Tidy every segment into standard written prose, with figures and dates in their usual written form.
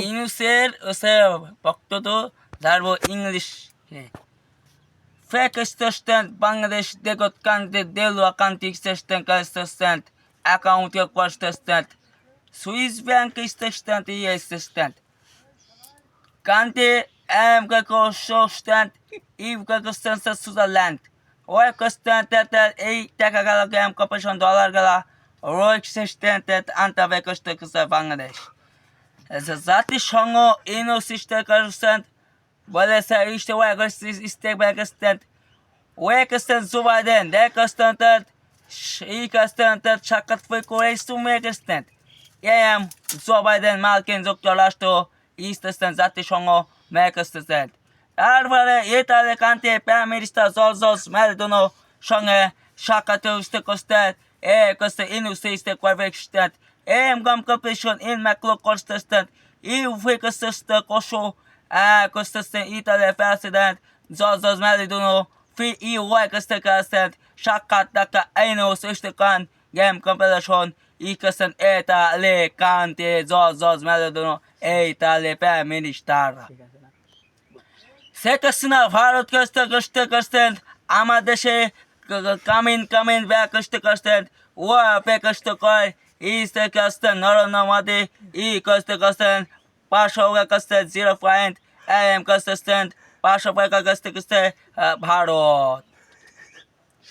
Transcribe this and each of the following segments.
ইনুসের বক্তব্য ধারবো English Fekestestent Bangladesh degot kante delua kantik sestent kalsestent account yok postestent Swiss bank istestent istestent Kante am kako sostent if kako stent Switzerland Oy kostent ei taka gala gam kopation dollar gala roik sestent anta vekostekse Bangladesh জাতিসংঘ university বলেছে ইস্টে stake ব্যাকস্ট্যান্ড ওয়েকস্ট্যান্ড জুবাইডেন দেখস্ট্যান্ড এই কাস্ট্যান্ড সাক্ষাৎ করে সুমেকস্ট্যান্ড M জুবাইডেন মার্কিন যুক্তরাষ্ট্র ইস্টস্ট্যান্ড জাতিসংঘ মেকস্ট্যান্ড তারপরে Italy country prime minister Giorgia Meloni সঙ্গে সাক্ষাৎ স্টেকস্ট্যান্ড এ কস্টে ইউনিভার্সিটি স্টেক ব্যাকস্ট্যান্ড em gam competition in macro contestant eu fui contestant cocho contestant Italy president George Meloni fi eu contestant shakat daka enos istekan game competition ikastan Italy kante George Meloni Italy prime minister সেকসনা ভারত কষ্ট আমার দেশে come in back কষ্ট ও কষ্ট কয় Easter Custom, Northern Modi, E Custom, Pashoga Custom, 0 point, AM Custom, Pashoga Custom, Bharot.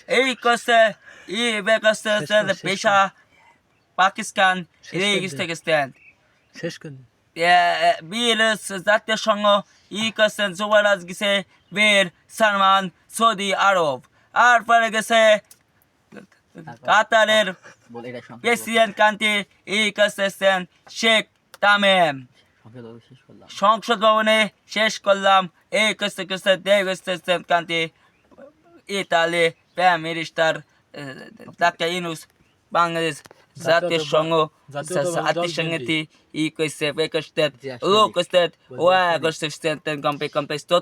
E Custom, E Custom, Pesha, Pakistan, E Custom. Beers, Zatia Shongo, E Custom, Zovaras Gise, Beer, Salman, Saudi Arab. Ar Paragase, কাতারের president country এই কাস্টেন Sheikh Tamim সংসদ ভবনে শেষ করলাম এই কাস্তে দেশন country Italy prime minister doctor Yunus Bangladesh জাতীয় সংঘ জাতিসংঘটি ই কইছে বেকস্টেট লোকস্টেট ওয়া কস্টেট কম্পে তো